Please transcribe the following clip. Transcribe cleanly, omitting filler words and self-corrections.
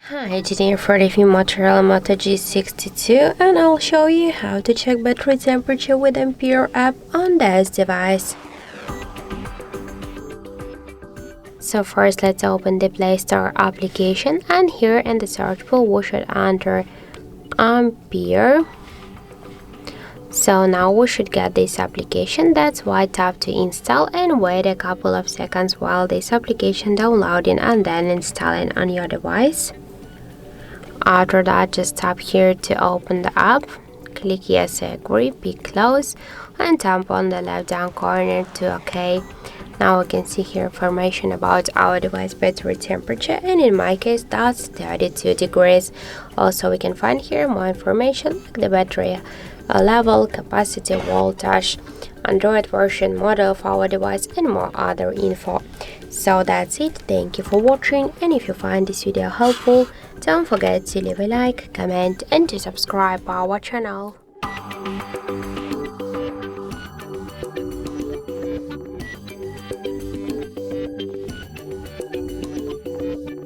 Hi, today for review Motorola Moto G62 and I'll show you how to check battery temperature with Ampere app on this device. So first let's open the Play Store application, and here in the search bar we should enter Ampere. So now we should get this application. That's why tap to install and wait a couple of seconds while this application downloading and then installing on your device. After that, just tap here to open the app, click yes, I agree, pick close, and tap on the left down corner to OK. Now we can see here information about our device battery temperature, and in my case that's 32 degrees. Also we can find here more information like the battery level, capacity, voltage, Android version, model of our device, and more other info. So that's it. Thank you for watching, and if you find this video helpful, don't forget to leave a like, comment, and to subscribe our channel.